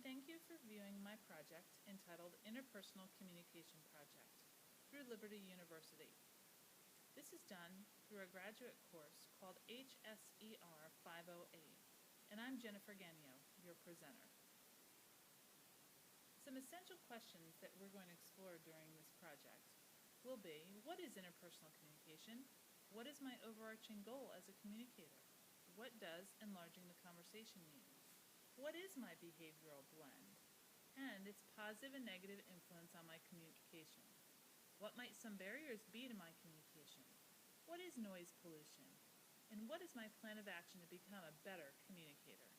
and thank you for viewing my project entitled Interpersonal Communication Project through Liberty University. This is done through a graduate course called HSER 508, and I'm Jennifer Gannaio, your presenter. Some essential questions that we're going to explore during this project will be, what is interpersonal communication? What is my overarching goal as a communicator? What does enlarging the conversation mean? What is my behavioral blend? And its positive and negative influence on my communication. What might some barriers be to my communication? What is noise pollution? And what is my plan of action to become a better communicator?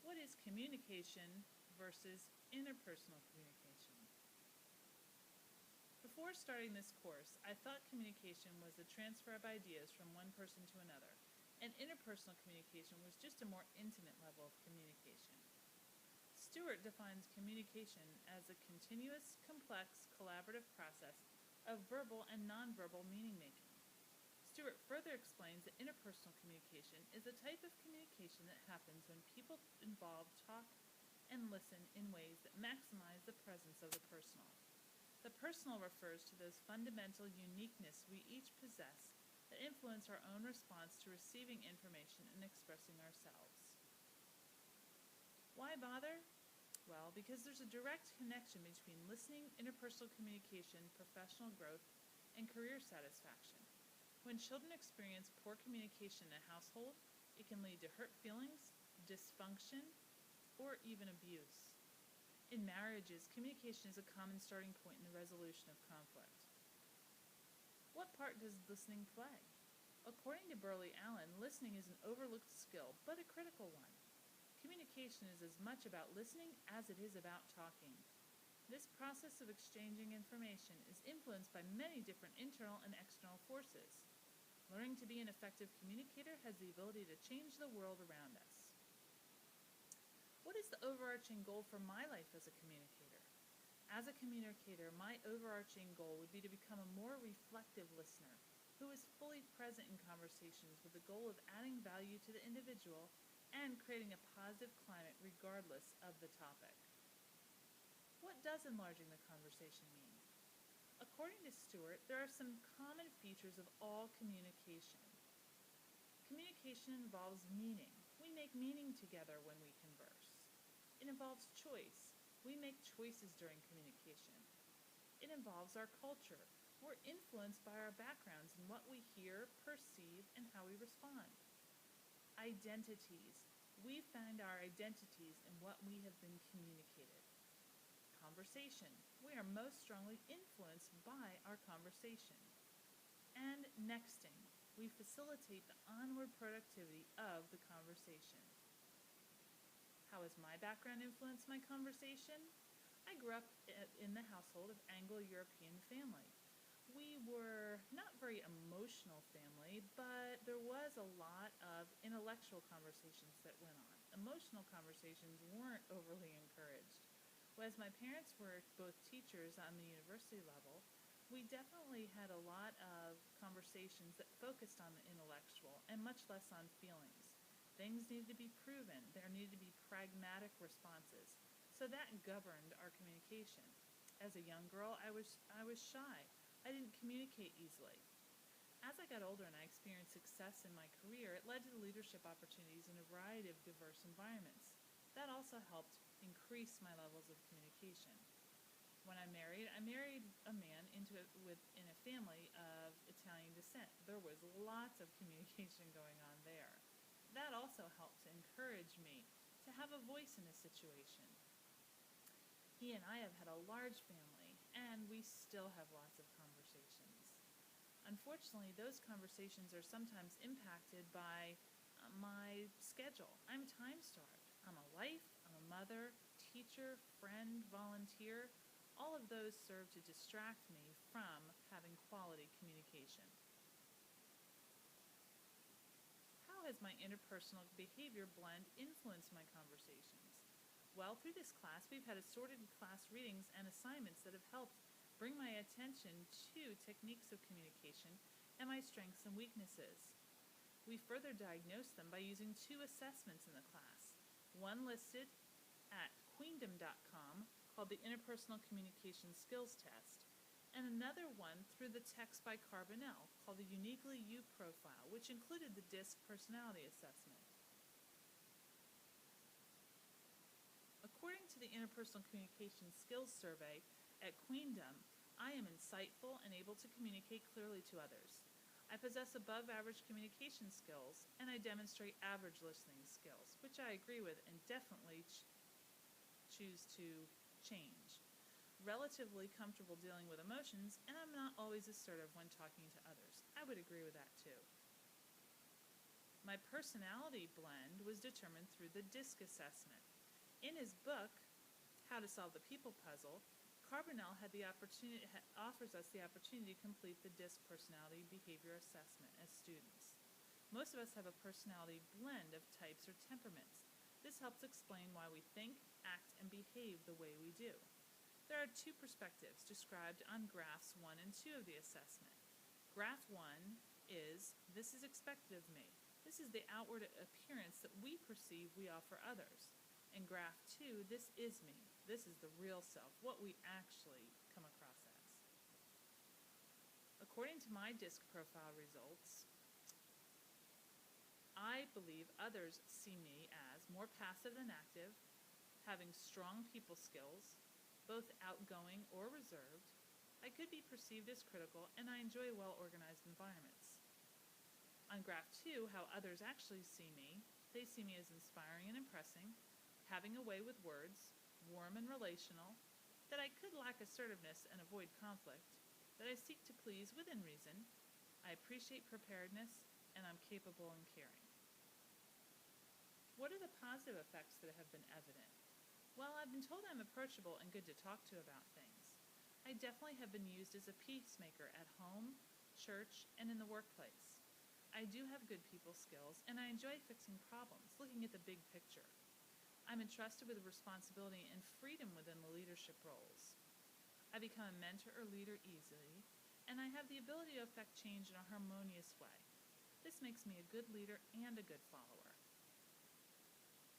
What is communication versus interpersonal communication? Before starting this course, I thought communication was the transfer of ideas from one person to another, and interpersonal communication was just a more intimate level of communication. Stewart defines communication as a continuous, complex, collaborative process of verbal and nonverbal meaning-making. Stewart further explains that interpersonal communication is a type of communication that happens when people involved talk and listen in ways that maximize the presence of the personal. The personal refers to those fundamental uniqueness we each possess that influence our own response to receiving information and expressing ourselves. Why bother? Well, because there's a direct connection between listening, interpersonal communication, professional growth, and career satisfaction. When children experience poor communication in a household, it can lead to hurt feelings, dysfunction, or even abuse. In marriages, communication is a common starting point in the resolution of conflict. What part does listening play? According to Burley Allen, listening is an overlooked skill, but a critical one. Communication is as much about listening as it is about talking. This process of exchanging information is influenced by many different internal and external forces. Learning to be an effective communicator has the ability to change the world around us. What is the overarching goal for my life as a communicator? As a communicator, my overarching goal would be to become a more reflective listener who is fully present in conversations with the goal of adding value to the individual and creating a positive climate regardless of the topic. What does enlarging the conversation mean? According to Stewart, there are some common features of all communication. Communication involves meaning. We make meaning together when we converse. It involves choice. We make choices during communication. It involves our culture. We're influenced by our backgrounds and what we hear, perceive, and how we respond. Identities. We find our identities in what we have been communicated. Conversation. We are most strongly influenced by our conversation. And nexting. We facilitate the onward productivity of the conversation. How has my background influenced my conversation? I grew up in the household of Anglo-European family. We were not very emotional family, but there was a lot of intellectual conversations that went on. Emotional conversations weren't overly encouraged. Whereas my parents were both teachers on the university level, we definitely had a lot of conversations that focused on the intellectual and much less on feelings. Things needed to be proven. There needed to be pragmatic responses. So that governed our communication. As a young girl, I was shy. I didn't communicate easily. As I got older and I experienced success in my career, it led to leadership opportunities in a variety of diverse environments. That also helped increase my levels of communication. When I married a man in a family of Italian descent. There was lots of communication going on there. That also helped to encourage me to have a voice in a situation. He and I have had a large family, and we still have lots of conversations. Unfortunately, those conversations are sometimes impacted by my schedule. I'm time-starved. I'm a wife, I'm a mother, teacher, friend, volunteer. All of those serve to distract me from having quality communication. How has my interpersonal behavior blend influenced my conversations? Well, through this class, we've had assorted class readings and assignments that have helped bring my attention to techniques of communication and my strengths and weaknesses. We further diagnosed them by using 2 assessments in the class. One listed at queendom.com called the Interpersonal Communication Skills Test, and another one through the text by Carbonell called the Uniquely You Profile, which included the DISC personality assessment. According to the Interpersonal Communication Skills Survey at Queendom, I am insightful and able to communicate clearly to others. I possess above-average communication skills, and I demonstrate average listening skills, which I agree with and definitely choose to change. Relatively comfortable dealing with emotions, and I'm not always assertive when talking to others. I would agree with that too. My personality blend was determined through the DISC assessment. In his book, How to Solve the People Puzzle, Carbonell offers us the opportunity to complete the DISC personality behavior assessment as students. Most of us have a personality blend of types or temperaments. This helps explain why we think, act, and behave the way we do. There are two perspectives described on graphs 1 and 2 of the assessment. Graph 1 is, this is expected of me. This is the outward appearance that we perceive we offer others. In graph 2, this is me. This is the real self, what we actually come across as. According to my DISC profile results, I believe others see me as more passive than active, having strong people skills, both outgoing or reserved. I could be perceived as critical, and I enjoy well-organized environments. On graph 2, how others actually see me, they see me as inspiring and impressing, having a way with words, warm and relational, that I could lack assertiveness and avoid conflict, that I seek to please within reason, I appreciate preparedness, and I'm capable and caring. What are the positive effects that have been evident? Well, I've been told I'm approachable and good to talk to about things. I definitely have been used as a peacemaker at home, church, and in the workplace. I do have good people skills, and I enjoy fixing problems, looking at the big picture. I'm entrusted with responsibility and freedom within the leadership roles. I become a mentor or leader easily, and I have the ability to affect change in a harmonious way. This makes me a good leader and a good follower.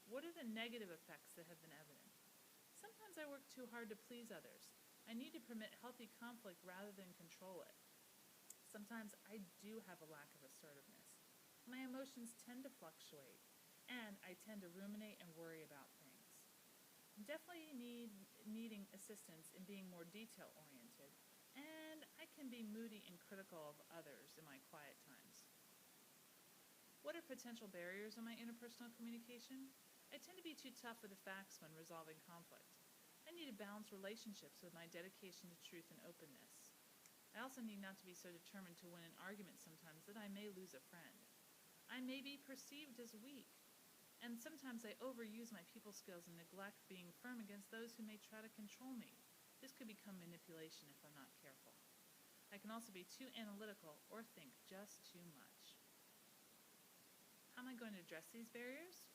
What are the negative effects that have been evident? Sometimes I work too hard to please others. I need to permit healthy conflict rather than control it. Sometimes I do have a lack of assertiveness. My emotions tend to fluctuate, and I tend to ruminate and worry about things. I'm definitely needing assistance in being more detail-oriented, and I can be moody and critical of others in my quiet times. What are potential barriers in my interpersonal communication? I tend to be too tough with the facts when resolving conflict. I need to balance relationships with my dedication to truth and openness. I also need not to be so determined to win an argument sometimes that I may lose a friend. I may be perceived as weak, and sometimes I overuse my people skills and neglect being firm against those who may try to control me. This could become manipulation if I'm not careful. I can also be too analytical or think just too much. How am I going to address these barriers?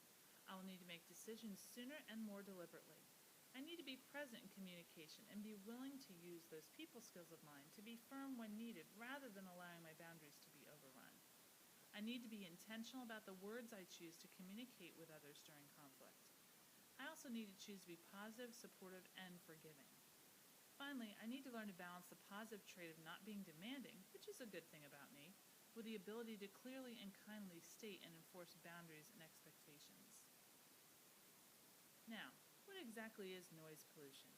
I will need to make decisions sooner and more deliberately. I need to be present in communication and be willing to use those people skills of mine to be firm when needed rather than allowing my boundaries to be overrun. I need to be intentional about the words I choose to communicate with others during conflict. I also need to choose to be positive, supportive, and forgiving. Finally, I need to learn to balance the positive trait of not being demanding, which is a good thing about me, with the ability to clearly and kindly state and enforce boundaries and expectations. Now, what exactly is noise pollution?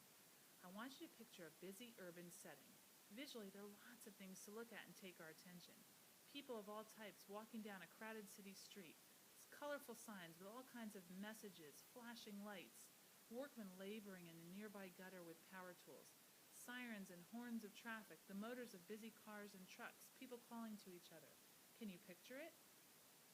I want you to picture a busy urban setting. Visually, there are lots of things to look at and take our attention. People of all types walking down a crowded city street, colorful signs with all kinds of messages, flashing lights, workmen laboring in a nearby gutter with power tools, sirens and horns of traffic, the motors of busy cars and trucks, people calling to each other. Can you picture it?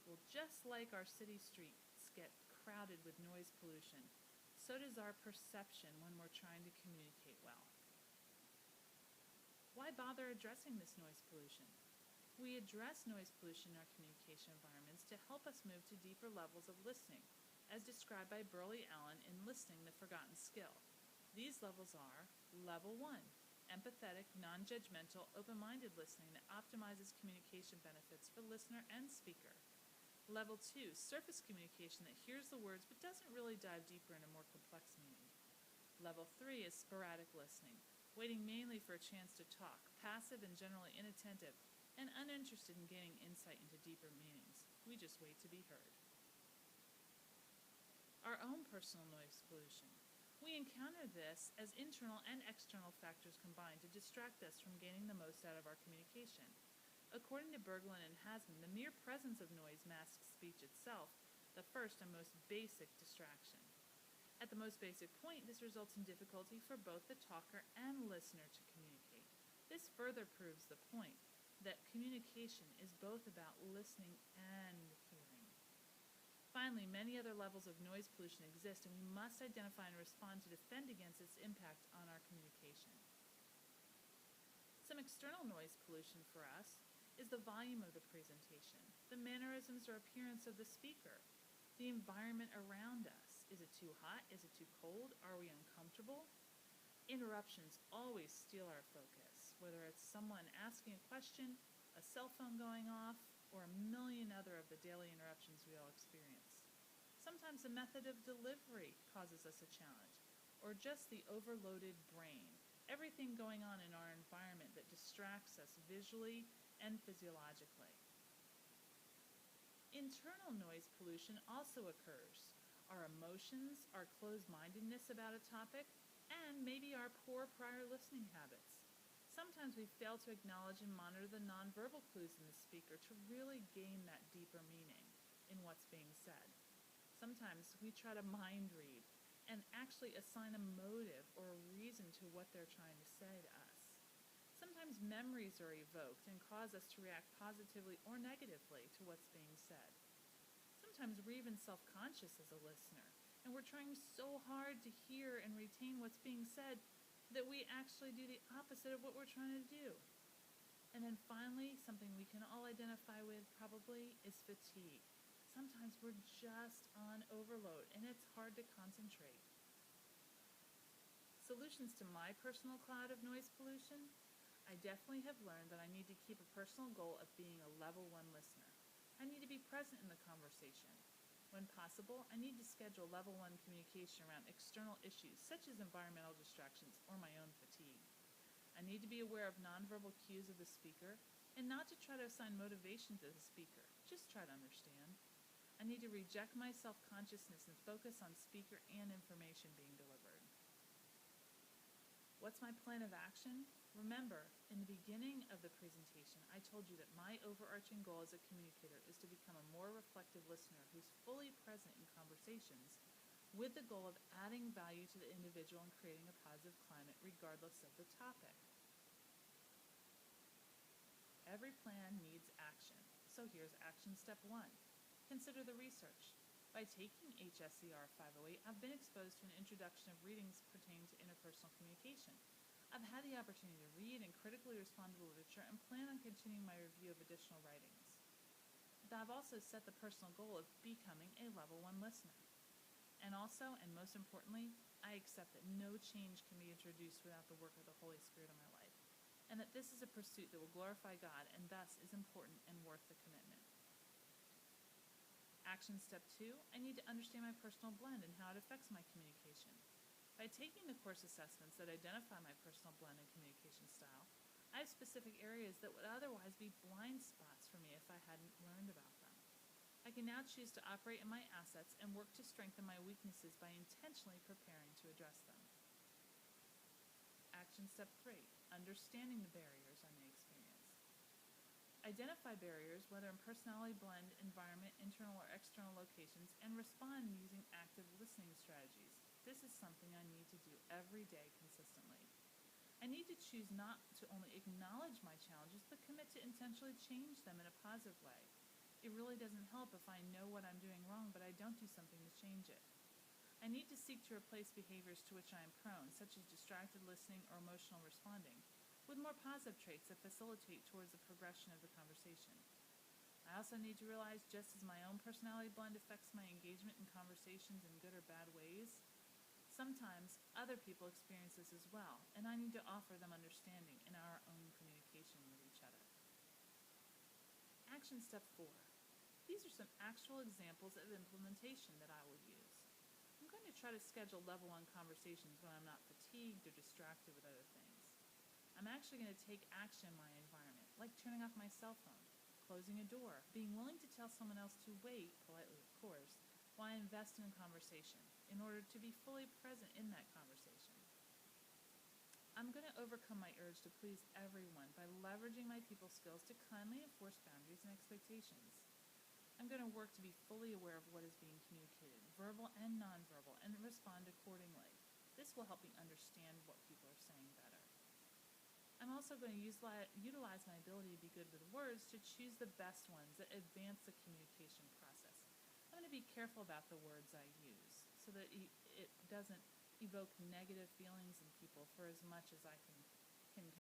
Well, just like our city streets get crowded with noise pollution, so does our perception when we're trying to communicate well. Why bother addressing this noise pollution? We address noise pollution in our communication environments to help us move to deeper levels of listening, as described by Burley Allen in Listening, the Forgotten Skill. These levels are Level 1, empathetic, non-judgmental, open-minded listening that optimizes communication benefits for listener and speaker. Level 2, surface communication that hears the words but doesn't really dive deeper into more complex meaning. Level 3 is sporadic listening, waiting mainly for a chance to talk, passive and generally inattentive, and uninterested in gaining insight into deeper meanings. We just wait to be heard. Our own personal noise pollution. We encounter this as internal and external factors combine to distract us from gaining the most out of our communication. According to Berglund and Hasman, the mere presence of noise masks speech itself, the first and most basic distraction. At the most basic point, this results in difficulty for both the talker and listener to communicate. This further proves the point that communication is both about listening and hearing. Finally, many other levels of noise pollution exist, and we must identify and respond to defend against its impact on our communication. Some external noise pollution for us is the volume of the presentation, the mannerisms or appearance of the speaker, the environment around us. Is it too hot? Is it too cold? Are we uncomfortable? Interruptions always steal our focus, whether it's someone asking a question, a cell phone going off, or a million other of the daily interruptions we all experience. Sometimes the method of delivery causes us a challenge, or just the overloaded brain, everything going on in our environment that distracts us visually and physiologically. Internal noise pollution also occurs. Our emotions, our closed-mindedness about a topic, and maybe our poor prior listening habits. Sometimes we fail to acknowledge and monitor the nonverbal clues in the speaker to really gain that deeper meaning in what's being said. Sometimes we try to mind read and actually assign a motive or a reason to what they're trying to say to us. Sometimes memories are evoked and cause us to react positively or negatively to what's being said. Sometimes we're even self-conscious as a listener, and we're trying so hard to hear and retain what's being said that we actually do the opposite of what we're trying to do. And then finally, something we can all identify with probably is fatigue. Sometimes we're just on overload, and it's hard to concentrate. Solutions to my personal cloud of noise pollution? I definitely have learned that I need to keep a personal goal of being a level 1 listener. I need to be present in the conversation. When possible, I need to schedule level 1 communication around external issues such as environmental distractions or my own fatigue. I need to be aware of nonverbal cues of the speaker and not to try to assign motivation to the speaker, just try to understand. I need to reject my self-consciousness and focus on speaker and information being delivered. What's my plan of action? Remember, in the beginning of the presentation, I told you that my overarching goal as a communicator is to become a more reflective listener who's fully present in conversations with the goal of adding value to the individual and creating a positive climate regardless of the topic. Every plan needs action. So here's action step 1. Consider the research. By taking HSER 508, I've been exposed to an introduction of readings pertaining to interpersonal communication. I've had the opportunity to read and critically respond to the literature and plan on continuing my review of additional writings. I've also set the personal goal of becoming a level 1 listener. And also, and most importantly, I accept that no change can be introduced without the work of the Holy Spirit in my life, and that this is a pursuit that will glorify God and thus is important and worth the commitment. Action step 2, I need to understand my personal blend and how it affects my communication. By taking the course assessments that identify my personal blend and communication style, I have specific areas that would otherwise be blind spots for me if I hadn't learned about them. I can now choose to operate in my assets and work to strengthen my weaknesses by intentionally preparing to address them. Action step 3, understanding the barriers I may experience. Identify barriers, whether in personality blend, environment, internal or external locations, and respond using active listening strategies. This is something I need to do every day consistently. I need to choose not to only acknowledge my challenges, but commit to intentionally change them in a positive way. It really doesn't help if I know what I'm doing wrong, but I don't do something to change it. I need to seek to replace behaviors to which I am prone, such as distracted listening or emotional responding, with more positive traits that facilitate towards the progression of the conversation. I also need to realize just as my own personality blend affects my engagement in conversations in good or bad ways, sometimes other people experience this as well, and I need to offer them understanding in our own communication with each other. Action step 4. These are some actual examples of implementation that I will use. I'm going to try to schedule level 1 conversations when I'm not fatigued or distracted with other things. I'm actually going to take action in my environment, like turning off my cell phone, closing a door, being willing to tell someone else to wait, politely of course, while I invest in a conversation, in order to be fully present in that conversation. I'm going to overcome my urge to please everyone by leveraging my people skills to kindly enforce boundaries and expectations. I'm going to work to be fully aware of what is being communicated, verbal and nonverbal, and respond accordingly. This will help me understand what people are saying better. I'm also going to utilize my ability to be good with words to choose the best ones that advance the communication process. I'm going to be careful about the words I use so that it doesn't evoke negative feelings in people for as much as I can